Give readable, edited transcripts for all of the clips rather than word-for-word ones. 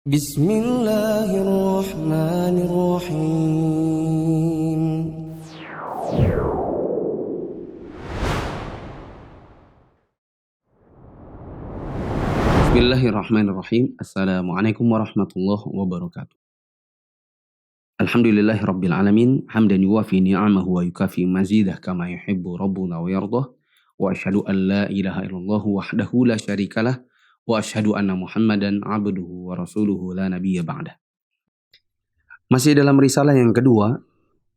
Bismillahirrahmanirrahim. Bismillahirrahmanirrahim. Assalamualaikum warahmatullahi wabarakatuh. Alhamdulillahirabbil alamin, hamdan yuwafi ni'amahu wa yukafi mazidah kama yuhibbu rabbuna wa yardah. Wa asyhadu an la ilaha illallah wahdahu la syarikalah wa asyhadu anna Muhammadan abduhu wa rasuluhu la nabiyya ba'dah. Masih dalam risalah yang kedua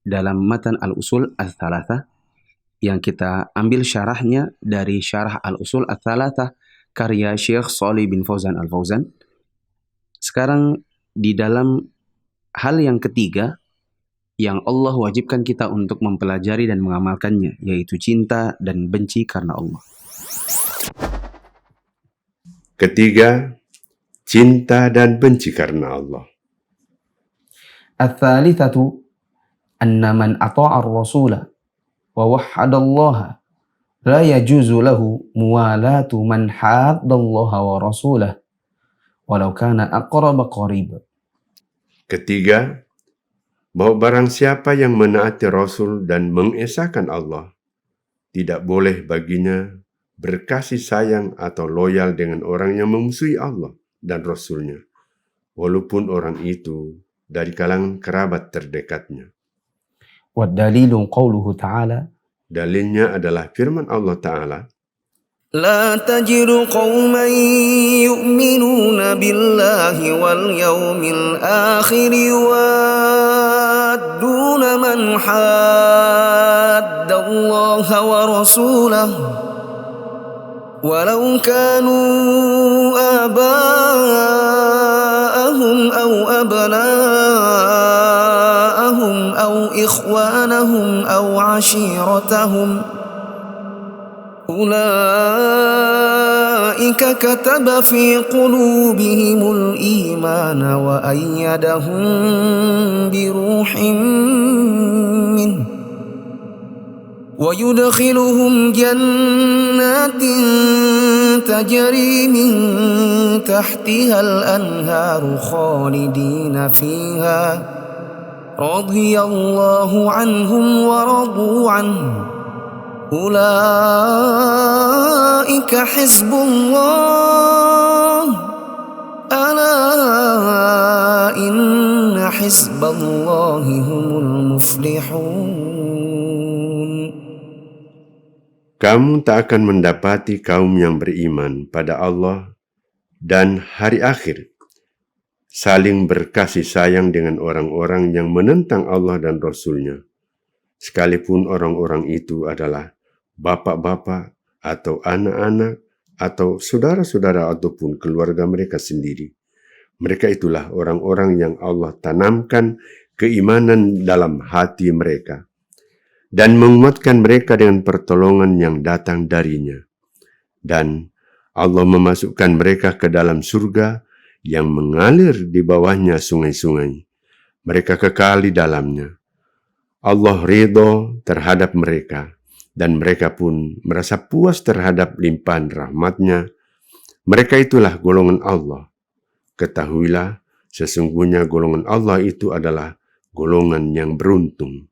dalam matan al-usul ats-tsalatsah yang kita ambil syarahnya dari syarah al-usul ats-tsalatsah karya Syekh Shalih bin Fauzan Al-Fauzan. Sekarang di dalam hal yang ketiga yang Allah wajibkan kita untuk mempelajari dan mengamalkannya, yaitu cinta dan benci karena Allah. Ketiga, cinta dan benci karena Allah. Ats-tsalitsatu anna man ata'a ar-rasula wa wahhada Allah la yajuzu lahu muwalatu man haddallaha wa rasulahu walau kana aqraba qarib. Ketiga, bahwa barang siapa yang menaati Rasul dan mengesahkan Allah, tidak boleh baginya berkasih sayang atau loyal dengan orang yang memusuhi Allah dan Rasulnya, walaupun orang itu dari kalangan kerabat terdekatnya. Wa dalilu qauluhu ta'ala, dalilnya adalah firman Allah Ta'ala, لا تجد قوما يؤمنون بالله واليوم الآخر يوادون من حاد الله ورسوله ولو كانوا آباءهم أو أبناءهم أو إخوانهم أو عشيرتهم أولئك كتب في قلوبهم الإيمان وأيدهم بروح منه ويدخلهم جنات تجري من تحتها الأنهار خالدين فيها رضي الله عنهم ورضوا عنه أولئك حزب الله ألا إن حزب الله هم المفلحون. kamu tak akan mendapati kaum yang beriman pada Allah dan hari akhir saling berkasih sayang dengan orang-orang yang menentang Allah dan Rasul-Nya, sekalipun orang-orang itu adalah bapak-bapak atau anak-anak atau saudara-saudara ataupun keluarga mereka sendiri. Mereka itulah orang-orang yang Allah tanamkan keimanan dalam hati mereka dan menguatkan mereka dengan pertolongan yang datang darinya. Dan Allah memasukkan mereka ke dalam surga yang mengalir di bawahnya sungai-sungai. Mereka kekal di dalamnya. Allah ridho terhadap mereka, dan mereka pun merasa puas terhadap limpahan rahmat-Nya. Mereka itulah golongan Allah. Ketahuilah, sesungguhnya golongan Allah itu adalah golongan yang beruntung.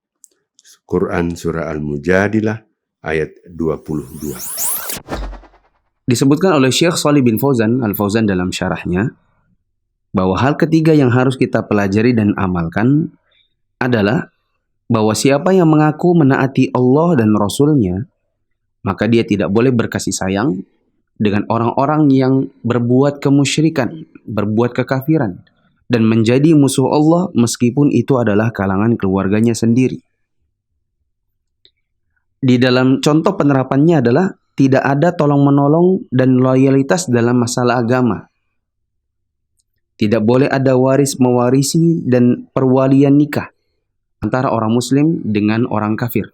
Quran Surah Al-Mujadilah ayat 22. Disebutkan oleh Syekh Shalih bin Fauzan Al-Fauzan dalam syarahnya bahwa hal ketiga yang harus kita pelajari dan amalkan adalah bahwa siapa yang mengaku menaati Allah dan Rasul-Nya, maka dia tidak boleh berkasih sayang dengan orang-orang yang berbuat kemusyrikan, berbuat kekafiran, dan menjadi musuh Allah meskipun itu adalah kalangan keluarganya sendiri. Di dalam contoh penerapannya adalah tidak ada tolong-menolong dan loyalitas dalam masalah agama. Tidak boleh ada waris-mewarisi dan perwalian nikah antara orang muslim dengan orang kafir.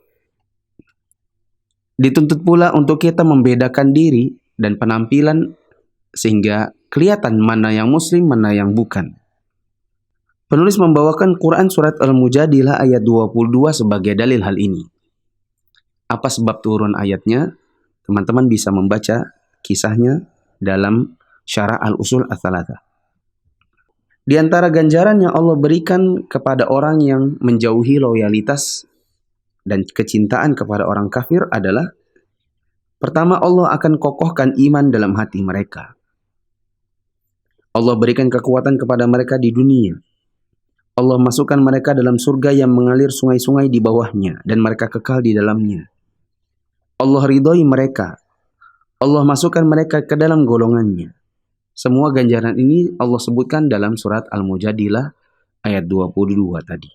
Dituntut pula untuk kita membedakan diri dan penampilan sehingga kelihatan mana yang muslim, mana yang bukan. Penulis membawakan Quran surat Al-Mujadilah ayat 22 sebagai dalil hal ini. Apa sebab turun ayatnya? Teman-teman bisa membaca kisahnya dalam syarah al-usul ats-tsalatsah. Di antara ganjaran yang Allah berikan kepada orang yang menjauhi loyalitas dan kecintaan kepada orang kafir adalah, pertama, Allah akan kokohkan iman dalam hati mereka. Allah berikan kekuatan kepada mereka di dunia. Allah masukkan mereka dalam surga yang mengalir sungai-sungai di bawahnya dan mereka kekal di dalamnya. Allah ridhoi mereka. Allah masukkan mereka ke dalam golongannya. Semua ganjaran ini Allah sebutkan dalam surat Al-Mujadilah ayat 22 tadi.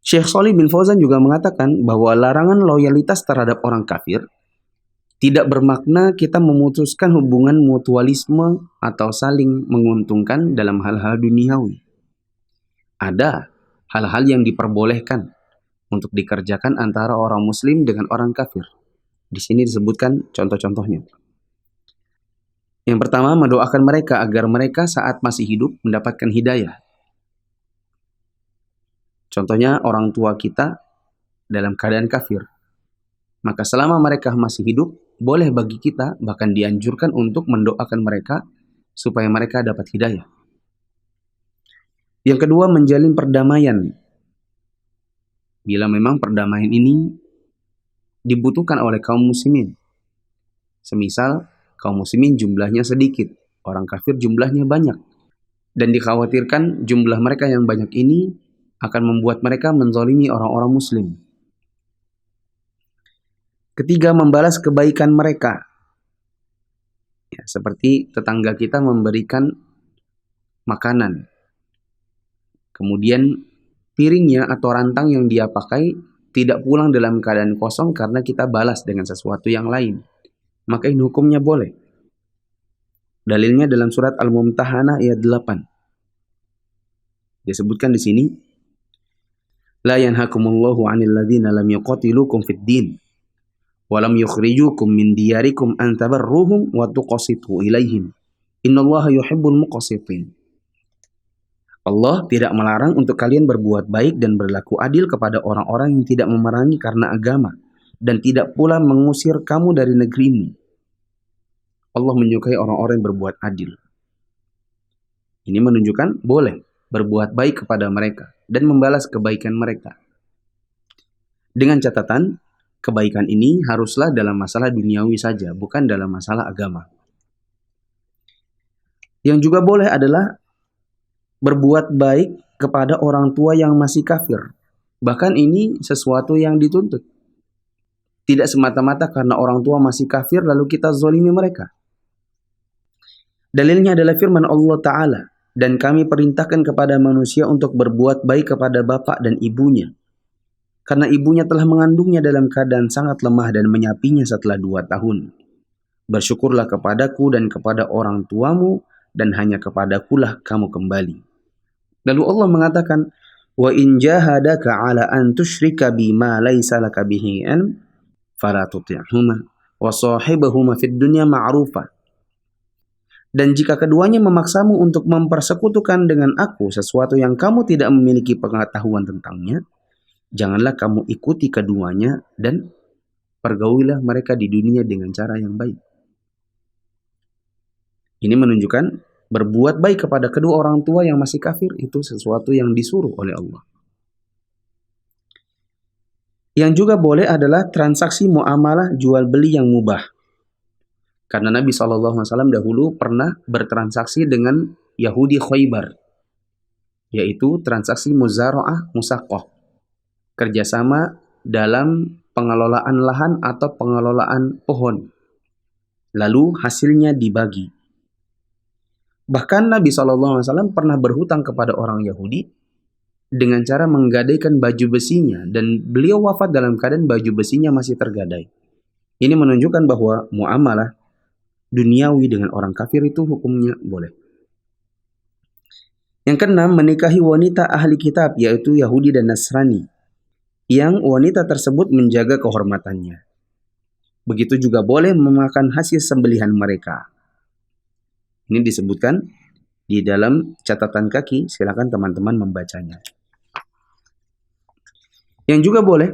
Syekh Shalih bin Fauzan juga mengatakan bahwa larangan loyalitas terhadap orang kafir tidak bermakna kita memutuskan hubungan mutualisme atau saling menguntungkan dalam hal-hal duniawi. Ada hal-hal yang diperbolehkan untuk dikerjakan antara orang muslim dengan orang kafir. Di sini disebutkan contoh-contohnya. Yang pertama, mendoakan mereka agar mereka saat masih hidup mendapatkan hidayah. Contohnya orang tua kita dalam keadaan kafir. Maka selama mereka masih hidup, boleh bagi kita, bahkan dianjurkan untuk mendoakan mereka supaya mereka dapat hidayah. Yang kedua, menjalin perdamaian. Bila memang perdamaian ini dibutuhkan oleh kaum muslimin. Semisal, kaum muslimin jumlahnya sedikit, orang kafir jumlahnya banyak. Dan dikhawatirkan jumlah mereka yang banyak ini akan membuat mereka menzalimi orang-orang muslim. Ketiga, membalas kebaikan mereka. Ya, seperti tetangga kita memberikan makanan. Kemudian piringnya atau rantang yang dia pakai tidak pulang dalam keadaan kosong karena kita balas dengan sesuatu yang lain. Maka ini hukumnya boleh. Dalilnya dalam surat Al-Mumtahanah ayat 8. Disebutkan di sini, La yanhakumullahu 'anil ladzina lam yuqatilukum fid din wa lam yukhrijukum min diyarikum an tabarruhum wa tuqsitu ilaihim. Innallaha yuhibbul muqsitin. Allah tidak melarang untuk kalian berbuat baik dan berlaku adil kepada orang-orang yang tidak memerangi karena agama dan tidak pula mengusir kamu dari negerimu. Allah menyukai orang-orang yang berbuat adil. Ini menunjukkan boleh berbuat baik kepada mereka dan membalas kebaikan mereka. Dengan catatan, kebaikan ini haruslah dalam masalah duniawi saja, bukan dalam masalah agama. Yang juga boleh adalah berbuat baik kepada orang tua yang masih kafir. Bahkan ini sesuatu yang dituntut. Tidak semata-mata karena orang tua masih kafir lalu kita zalimi mereka. Dalilnya adalah firman Allah Ta'ala, dan kami perintahkan kepada manusia untuk berbuat baik kepada bapak dan ibunya. Karena ibunya telah mengandungnya dalam keadaan sangat lemah dan menyapinya setelah 2 tahun. Bersyukurlah kepadaku dan kepada orang tuamu, dan hanya kepadakulah kamu kembali. Lalu Allah mengatakan, Wa in jahadaka ala an tusyrika bima laysa laka bihi an fala tuti'huma wa sahibahuma fid dunya ma'rufa. Dan jika keduanya memaksamu untuk mempersekutukan dengan aku sesuatu yang kamu tidak memiliki pengetahuan tentangnya, janganlah kamu ikuti keduanya dan pergaulilah mereka di dunia dengan cara yang baik. Ini menunjukkan berbuat baik kepada kedua orang tua yang masih kafir itu sesuatu yang disuruh oleh Allah. Yang juga boleh adalah transaksi muamalah jual beli yang mubah. Karena Nabi SAW dahulu pernah bertransaksi dengan Yahudi Khaybar, yaitu transaksi muzara'ah musaqqah, kerjasama dalam pengelolaan lahan atau pengelolaan pohon, lalu hasilnya dibagi. Bahkan Nabi SAW pernah berhutang kepada orang Yahudi dengan cara menggadaikan baju besinya, dan beliau wafat dalam keadaan baju besinya masih tergadai. Ini menunjukkan bahwa muamalah duniawi dengan orang kafir itu hukumnya boleh. Yang keenam, menikahi wanita ahli kitab, yaitu Yahudi dan Nasrani, yang wanita tersebut menjaga kehormatannya. Begitu juga boleh memakan hasil sembelihan mereka. Ini disebutkan di dalam catatan kaki, silakan teman-teman membacanya. Yang juga boleh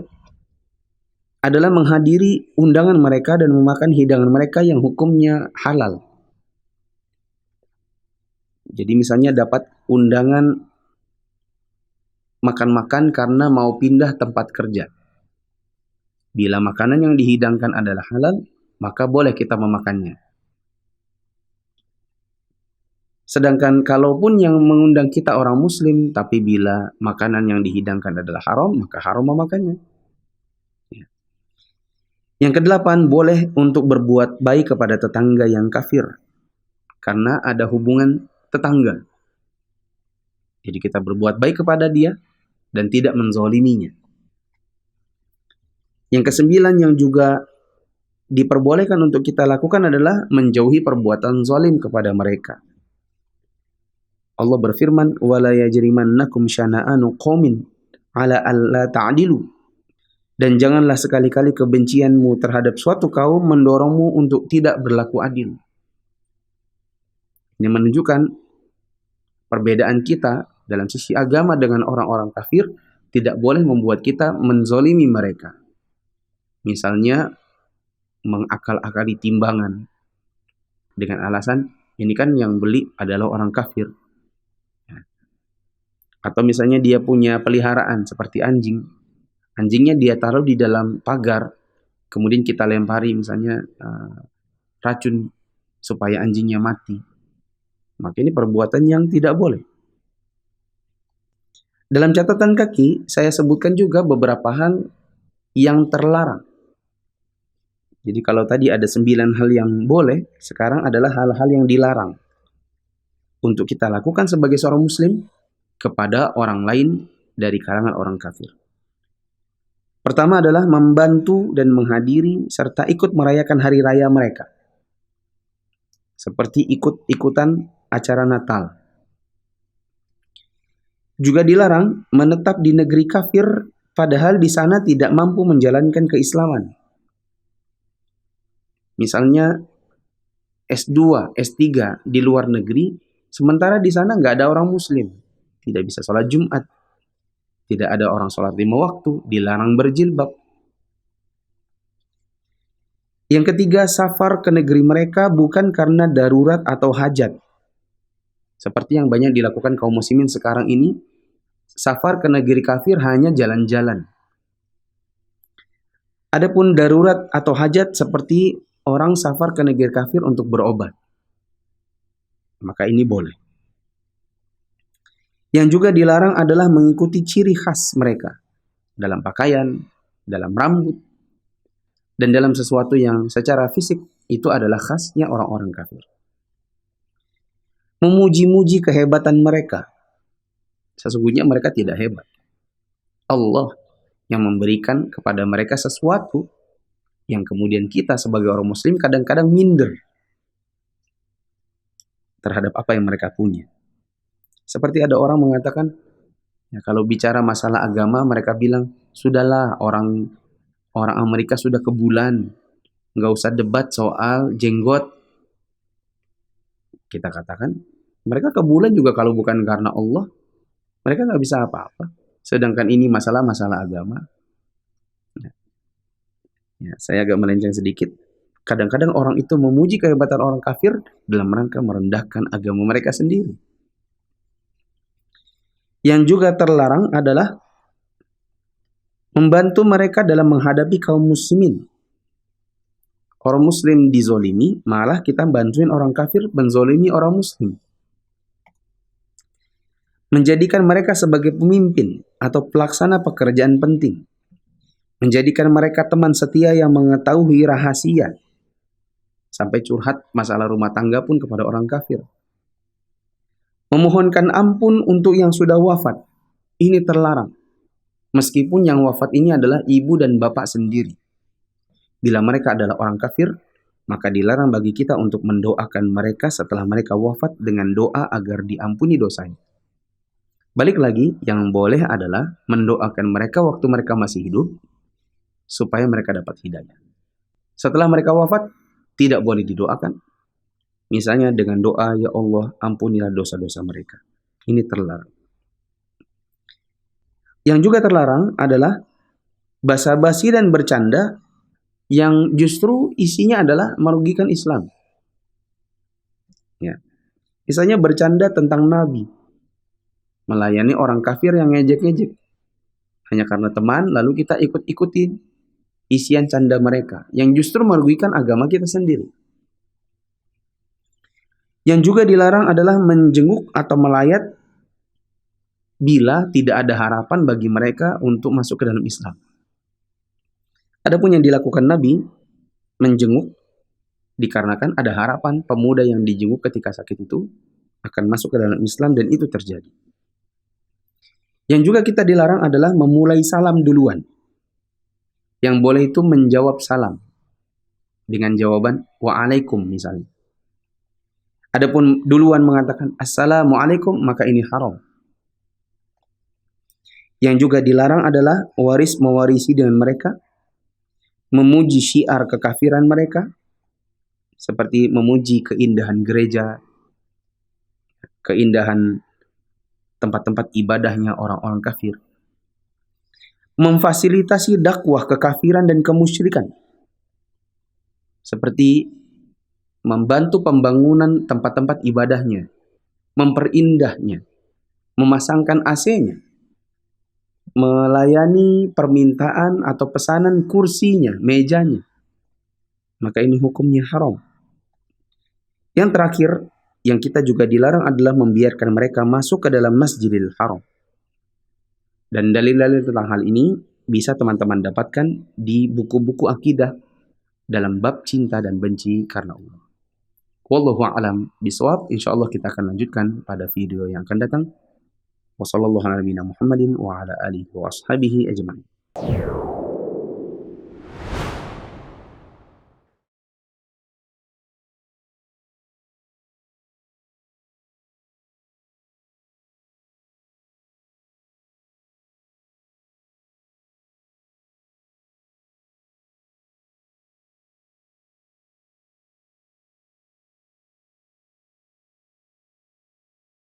adalah menghadiri undangan mereka dan memakan hidangan mereka yang hukumnya halal. Jadi misalnya dapat undangan makan-makan karena mau pindah tempat kerja. Bila makanan yang dihidangkan adalah halal, maka boleh kita memakannya. Sedangkan kalaupun yang mengundang kita orang muslim, tapi bila makanan yang dihidangkan adalah haram, maka haram memakannya. Yang kedelapan, boleh untuk berbuat baik kepada tetangga yang kafir, karena ada hubungan tetangga. Jadi kita berbuat baik kepada dia dan tidak menzaliminya. Yang kesembilan yang juga diperbolehkan untuk kita lakukan adalah menjauhi perbuatan zalim kepada mereka. Allah berfirman, "Wala yajrimannakum syana'anu qaumin 'ala alla ta'dilu." Dan janganlah sekali-kali kebencianmu terhadap suatu kaum mendorongmu untuk tidak berlaku adil. Ini menunjukkan perbedaan kita dalam sisi agama dengan orang-orang kafir tidak boleh membuat kita menzalimi mereka. Misalnya mengakal-akali timbangan dengan alasan ini kan yang beli adalah orang kafir. Atau misalnya dia punya peliharaan seperti anjing. Anjingnya dia taruh di dalam pagar, kemudian kita lempari misalnya racun supaya anjingnya mati. Maka ini perbuatan yang tidak boleh. Dalam catatan kaki, saya sebutkan juga beberapa hal yang terlarang. Jadi kalau tadi ada 9 hal yang boleh, sekarang adalah hal-hal yang dilarang untuk kita lakukan sebagai seorang muslim kepada orang lain dari kalangan orang kafir. Pertama adalah membantu dan menghadiri serta ikut merayakan hari raya mereka. Seperti ikut-ikutan acara Natal. Juga dilarang menetap di negeri kafir padahal di sana tidak mampu menjalankan keislaman. Misalnya S2, S3 di luar negeri, sementara di sana nggak ada orang muslim. Tidak bisa sholat Jumat. Tidak ada orang sholat 5 waktu. Dilarang berjilbab. Yang ketiga, safar ke negeri mereka bukan karena darurat atau hajat. Seperti yang banyak dilakukan kaum muslimin sekarang ini. Safar ke negeri kafir hanya jalan-jalan. Adapun darurat atau hajat seperti orang safar ke negeri kafir untuk berobat. Maka ini boleh. Yang juga dilarang adalah mengikuti ciri khas mereka dalam pakaian, dalam rambut, dan dalam sesuatu yang secara fisik itu adalah khasnya orang-orang kafir. Memuji-muji kehebatan mereka. Sesungguhnya mereka tidak hebat. Allah yang memberikan kepada mereka sesuatu yang kemudian kita sebagai orang muslim kadang-kadang minder terhadap apa yang mereka punya. Seperti ada orang mengatakan, ya kalau bicara masalah agama mereka bilang, sudahlah orang Amerika sudah ke bulan, nggak usah debat soal jenggot. Kita katakan, mereka ke bulan juga kalau bukan karena Allah, mereka nggak bisa apa-apa. Sedangkan ini masalah-masalah agama. Ya, saya agak melenceng sedikit. Kadang-kadang orang itu memuji kehebatan orang kafir dalam rangka merendahkan agama mereka sendiri. Yang juga terlarang adalah membantu mereka dalam menghadapi kaum muslimin. Orang muslim dizolimi, malah kita bantuin orang kafir menzolimi orang muslim. Menjadikan mereka sebagai pemimpin atau pelaksana pekerjaan penting. Menjadikan mereka teman setia yang mengetahui rahasia. Sampai curhat masalah rumah tangga pun kepada orang kafir. Memohonkan ampun untuk yang sudah wafat. Ini terlarang. Meskipun yang wafat ini adalah ibu dan bapak sendiri. Bila mereka adalah orang kafir, maka dilarang bagi kita untuk mendoakan mereka setelah mereka wafat dengan doa agar diampuni dosanya. Balik lagi, yang boleh adalah mendoakan mereka waktu mereka masih hidup, supaya mereka dapat hidayah. Setelah mereka wafat, tidak boleh didoakan. Misalnya dengan doa, ya Allah, ampunilah dosa-dosa mereka. Ini terlarang. Yang juga terlarang adalah basa-basi dan bercanda yang justru isinya adalah merugikan Islam. Ya. Misalnya bercanda tentang Nabi, melayani orang kafir yang ngejek-ngejek. Hanya karena teman, lalu kita ikut-ikutin isian canda mereka, yang justru merugikan agama kita sendiri. Yang juga dilarang adalah menjenguk atau melayat bila tidak ada harapan bagi mereka untuk masuk ke dalam Islam. Adapun yang dilakukan Nabi, menjenguk dikarenakan ada harapan pemuda yang dijenguk ketika sakit itu akan masuk ke dalam Islam, dan itu terjadi. Yang juga kita dilarang adalah memulai salam duluan. Yang boleh itu menjawab salam dengan jawaban wa'alaikum misalnya. Adapun duluan mengatakan assalamualaikum, maka ini haram. Yang juga dilarang adalah mewarisi dengan mereka, memuji syiar kekafiran mereka, seperti memuji keindahan gereja, keindahan tempat-tempat ibadahnya orang-orang kafir. Memfasilitasi dakwah kekafiran dan kemusyrikan, seperti membantu pembangunan tempat-tempat ibadahnya, memperindahnya, memasangkan AC-nya, melayani permintaan atau pesanan kursinya, mejanya. Maka ini hukumnya haram. Yang terakhir, yang kita juga dilarang adalah membiarkan mereka masuk ke dalam Masjidil Haram. Dan dalil-dalil tentang hal ini bisa teman-teman dapatkan di buku-buku akidah dalam bab cinta dan benci karena Allah. Wallahu a'lam bishawab. Insyaallah kita akan lanjutkan pada video yang akan datang. Wassallallahu ala nabiyina Muhammadin wa ala alihi wa ashabihi ajma'in.